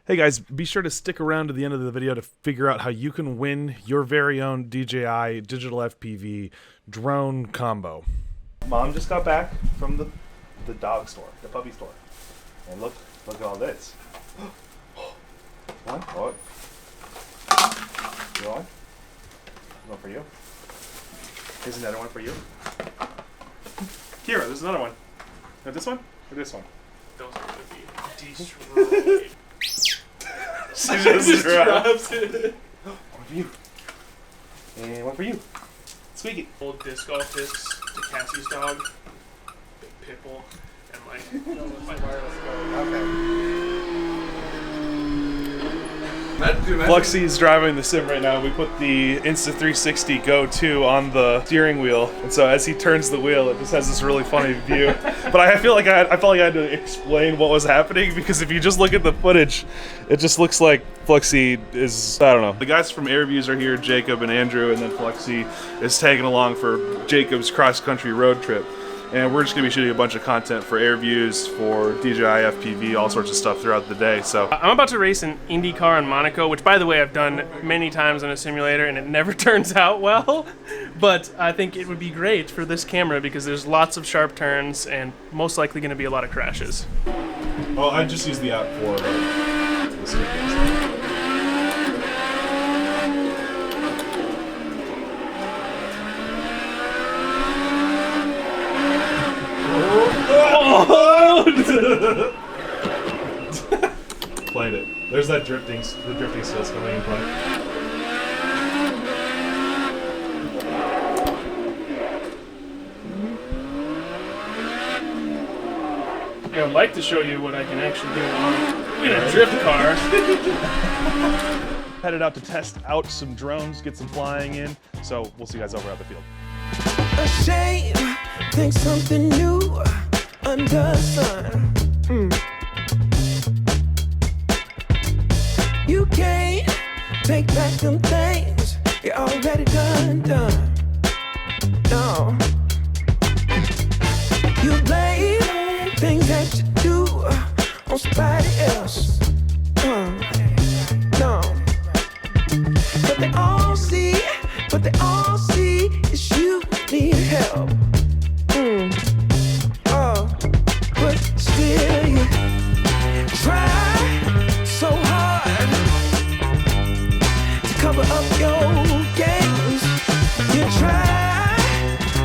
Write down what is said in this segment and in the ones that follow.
Hey guys, be sure to stick around to the end of the video to figure out how you can win your very own DJI digital FPV drone combo. Mom just got back from the dog store, the puppy store. And look at all this. One, what? You want one? One for you. Here's another one for you. Kira, there's another one. This one or this one? Those are gonna be destroyed. She just drops it. One for you. And one for you. Squeaky. Old disc golf discs to Cassie's dog. Big pit bull. And like, Fluxy's driving the sim right now. We put the Insta360 Go 2 on the steering wheel, and so as he turns the wheel, it just has this really funny view. But I feel like I felt like I had to explain what was happening, because if you just look at the footage, it just looks like Fluxy is, I don't know. The guys from Airvuz are here, Jacob and Andrew, and then Fluxy is tagging along for Jacob's cross-country road trip. And we're just going to be shooting a bunch of content for Airvuz, for DJI FPV, all sorts of stuff throughout the day. So I'm about to race an Indy car in Monaco, which, by the way, I've done many times on a simulator, and it never turns out well. But I think it would be great for this camera because there's lots of sharp turns and most likely going to be a lot of crashes. Well, I just use the app for this video. Played it. There's that drifting. The drifting skills coming in play. Yeah, I'd like to show you what I can actually do in a drift car. Headed out to test out some drones, get some flying in. So we'll see you guys over at the field. A shame, think something new under the sun. You can't take back them things you already done. No. You blame things that you do on somebody else. No. But they all see is you need help. Oh, but still you try so hard to cover up your games. You try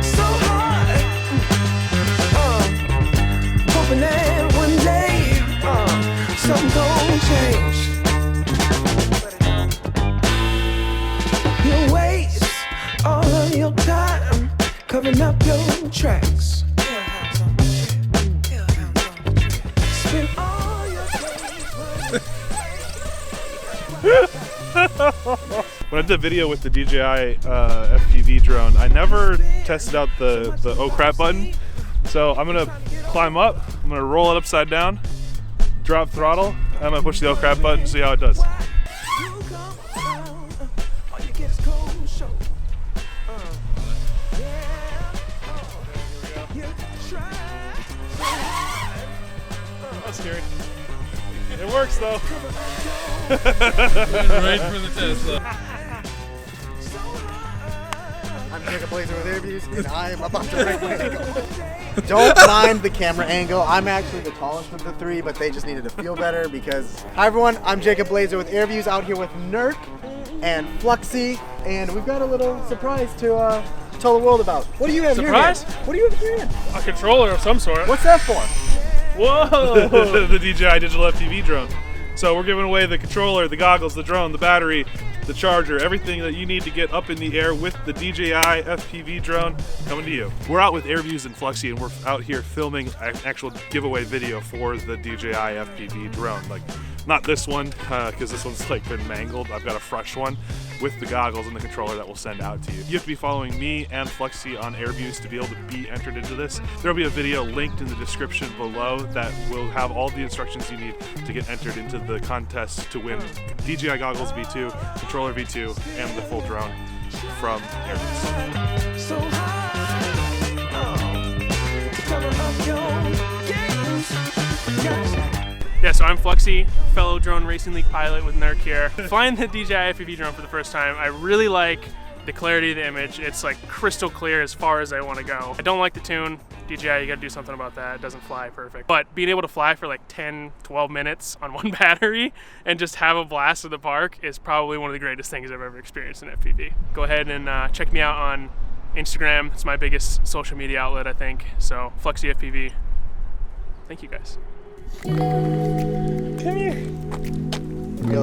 so hard, hoping that one day something gon' change. You waste all of your time covering up your tracks. Spend all your When I did the video with the DJI FPV drone, I never tested out the oh crap button. So I'm gonna climb up, I'm gonna roll it upside down, drop throttle, and I'm gonna push the oh crap button and see how it does. That's scary. It works though. Right for the test. I'm Jacob Blazer with Airvuz, and I am about to break my ankle. Don't mind the camera angle. I'm actually the tallest of the three, but they just needed to feel better because... Hi everyone, I'm Jacob Blazer with Airvuz, out here with Nurk and Fluxy, and we've got a little surprise to tell the world about. What do you have Surprise? in your hand? What do you have in your hand? A controller of some sort. What's that for? Whoa! The DJI digital FPV drone. So we're giving away the controller, the goggles, the drone, the battery, the charger, everything that you need to get up in the air with the DJI FPV drone coming to you. We're out with Airvuz and Fluxy, and we're out here filming an actual giveaway video for the DJI FPV drone. Like, not this one, because this one's like been mangled. I've got a fresh one with the goggles and the controller that we'll send out to you. You have to be following me and Fluxy on Airvuz to be able to be entered into this. There'll be a video linked in the description below that will have all the instructions you need to get entered into the contest to win DJI goggles V2, controller V2, and the full drone from Airvuz. So cover up your games. Yeah, so I'm Fluxy fellow Drone Racing League pilot with Nurk here. Flying the DJI FPV drone for the first time, I really like the clarity of the image. It's like crystal clear as far as I want to go. I don't like the tune. DJI, you gotta do something about that. It doesn't fly perfect. But being able to fly for like 10, 12 minutes on one battery and just have a blast at the park is probably one of the greatest things I've ever experienced in FPV. Go ahead and check me out on Instagram. It's my biggest social media outlet, I think. So, Fluxy FPV. Thank you guys. Come here. Go.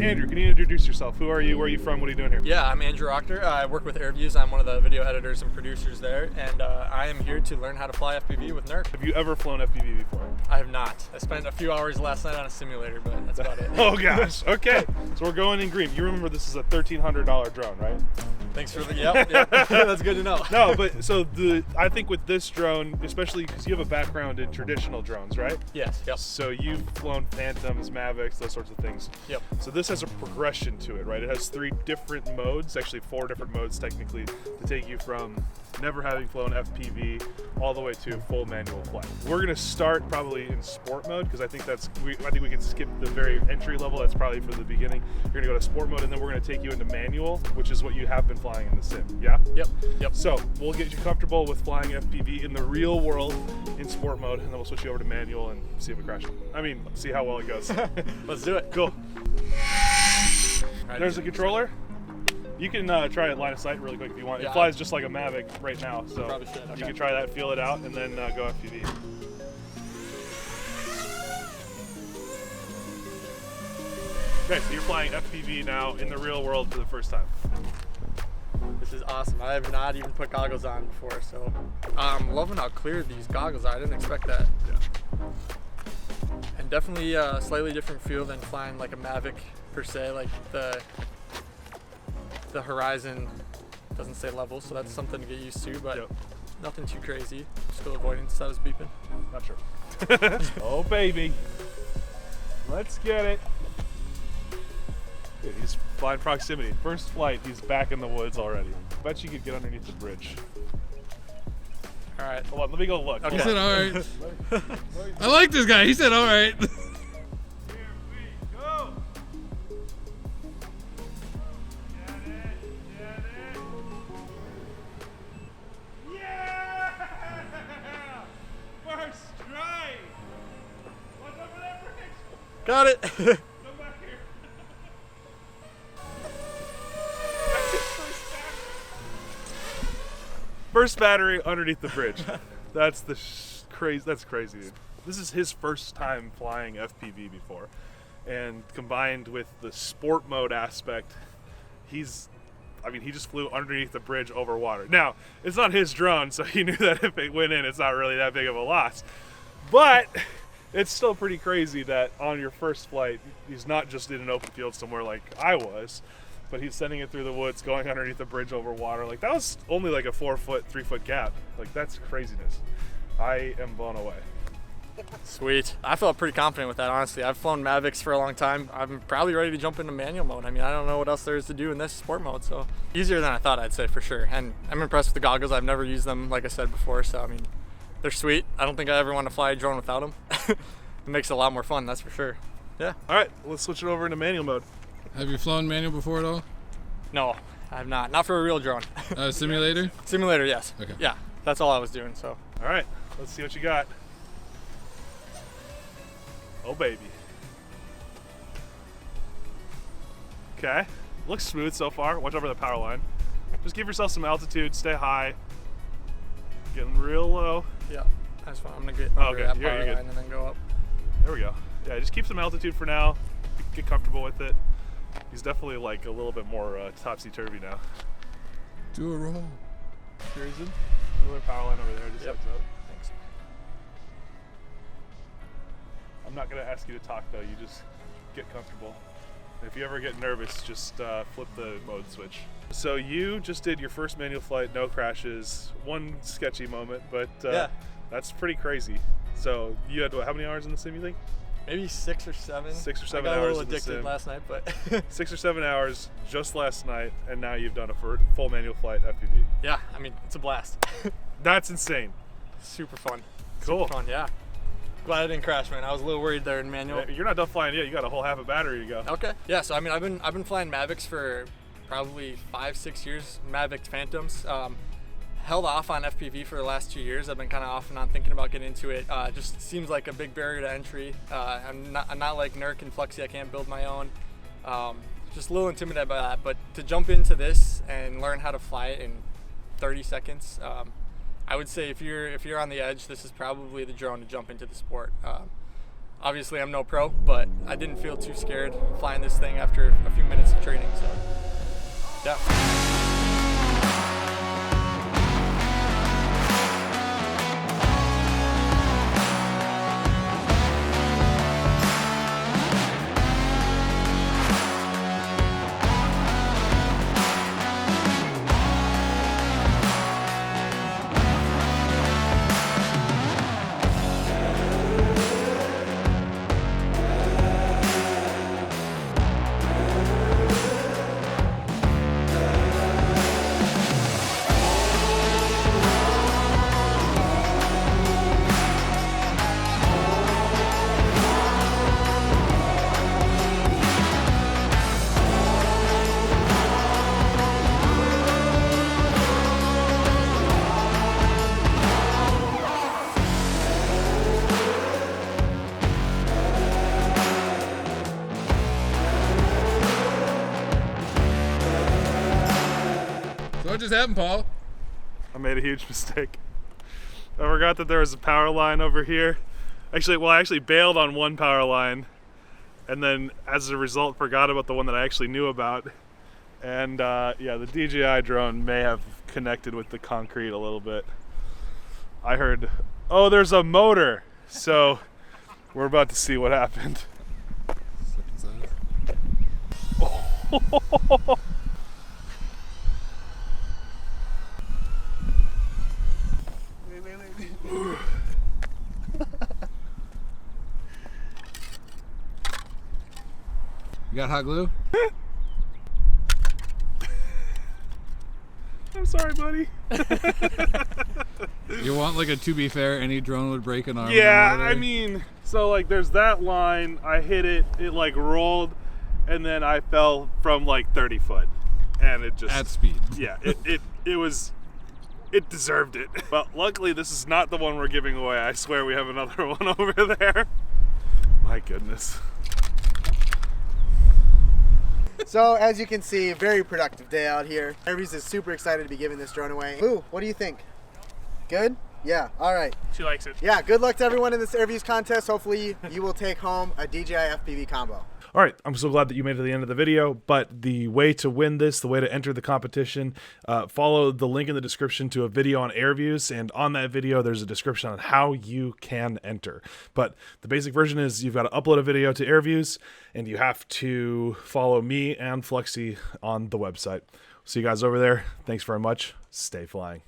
Andrew, can you introduce yourself? Who are you? Where are you from? What are you doing here? Yeah, I'm Andrew Ockner. I work with Airvuz. I'm one of the video editors and producers there, and I am here to learn how to fly FPV with Nurk. Have you ever flown FPV before? I have not. I spent a few hours last night on a simulator, but that's about it. Oh gosh. Okay. So we're going in green. You remember this is a $1,300 drone, right? Thanks for the yep. That's good to know. No, but so I think with this drone, especially because you have a background in traditional drones, right? Yes. Yep. So you've flown Phantoms, Mavics, those sorts of things. Yep. So this has a progression to it, right? It has 3 different modes, actually 4 different modes technically, to take you from never having flown FPV all the way to full manual flight. We're gonna start probably in sport mode because I think we can skip the very entry level. That's probably for the beginning. You're gonna go to sport mode and then we're gonna take you into manual, which is what you have been flying in the sim. Yeah. Yep. Yep. So we'll get you comfortable with flying FPV in the real world in sport mode, and then we'll switch you over to manual and see if it crashes. I mean, see how well it goes. Let's do it. Cool. There's the controller. You can try it line of sight really quick if you want. Yeah, it flies just like a Mavic right now, so Probably should, okay. you can try that, feel it out, and then go FPV. Okay, so you're flying FPV now in the real world for the first time. This is awesome. I have not even put goggles on before, so I'm loving how clear these goggles are. I didn't expect that. Yeah. And definitely a slightly different feel than flying like a Mavic per se. Like the horizon doesn't say level, so that's something to get used to, but Yep. nothing too crazy. Still avoiding since I was beeping. Not sure. Oh baby, let's get it. Dude, he's flying proximity. First flight, he's back in the woods already. Bet you could get underneath the bridge. All right. Hold on, let me go look. Okay. He said, all right. I like this guy. He said, all right. Here we go. Get it. Yeah! First try. What's over that bridge? Got it. Come back here. First battery underneath the bridge. That's the crazy. That's crazy, dude. This is his first time flying FPV before, and combined with the sport mode aspect, he just flew underneath the bridge over water. Now, it's not his drone, so he knew that if it went in, it's not really that big of a loss. But it's still pretty crazy that on your first flight, he's not just in an open field somewhere like I was, but he's sending it through the woods, going underneath the bridge over water. Like, that was only like a 4-foot, 3-foot gap. Like, that's craziness. I am blown away. Sweet. I felt pretty confident with that, honestly. I've flown Mavics for a long time. I'm probably ready to jump into manual mode. I mean, I don't know what else there is to do in this sport mode, so easier than I thought, I'd say, for sure. And I'm impressed with the goggles. I've never used them, like I said before, so I mean, they're sweet. I don't think I ever want to fly a drone without them. It makes it a lot more fun, that's for sure. Yeah. All right, let's switch it over into manual mode. Have you flown manual before at all? No, I have not. Not for a real drone. Simulator? Simulator, yes. Okay. Yeah, that's all I was doing, so. All right, let's see what you got. Oh, baby. Okay, looks smooth so far. Watch over the power line. Just give yourself some altitude, stay high. Getting real low. Yeah, I'm gonna get Oh, under okay. that You're power good. line and then go up. There we go. Yeah, just keep some altitude for now. Get comfortable with it. He's definitely like a little bit more topsy-turvy now. Do a roll. Here he's in. Another power line over there, just Yep. heads up. Thanks. I'm not gonna ask you to talk though, you just get comfortable. If you ever get nervous, just flip the mode switch. So you just did your first manual flight, no crashes, one sketchy moment, but Yeah. that's pretty crazy. So you had, how many hours in the sim, you think? Maybe 6 or 7. 6 or 7 I got hours a little in the addicted sim. last night, but 6 or 7 hours just last night, and now you've done a full manual flight FPV. yeah, I mean, it's a blast. That's insane. Super fun. Cool. Super fun, yeah. Glad I didn't crash, man. I was a little worried there in manual. You're not done flying yet. You got a whole half a battery to go. Okay. Yeah. So I mean, I've been flying Mavics for probably 5-6 years. Mavic Phantoms. Held off on FPV for the last 2 years. I've been kind of off and on thinking about getting into it. Just seems like a big barrier to entry. I'm not like Nurk and Flexi. I can't build my own. Just a little intimidated by that. But to jump into this and learn how to fly it in 30 seconds, I would say if you're on the edge, this is probably the drone to jump into the sport. Obviously, I'm no pro, but I didn't feel too scared flying this thing after a few minutes of training. So, yeah. What just happened, Paul? I made a huge mistake. I forgot that there was a power line over here. Actually, I actually bailed on one power line, and then as a result forgot about the one that I actually knew about. And yeah, the DJI drone may have connected with the concrete a little bit. I heard, oh, there's a motor. So we're about to see what happened. You got hot glue? I'm sorry, buddy. You want like a to be fair, any drone would break an arm? Yeah, I mean, so like there's that line, I hit it, it like rolled, and then I fell from like 30 foot. And it just... At speed. Yeah, it deserved it. Well, luckily this is not the one we're giving away. I swear we have another one over there. My goodness. So as you can see, very productive day out here. Airvuz is super excited to be giving this drone away. Ooh, what do you think? Good? Yeah, all right. She likes it. Yeah, good luck to everyone in this Airvuz contest. Hopefully you will take home a DJI FPV combo. All right, I'm so glad that you made it to the end of the video, but the way to win this, the way to enter the competition, follow the link in the description to a video on Airvuz, and on that video there's a description on how you can enter. But the basic version is you've got to upload a video to Airvuz, and you have to follow me and Flexi on the website. See you guys over there. Thanks very much. Stay flying.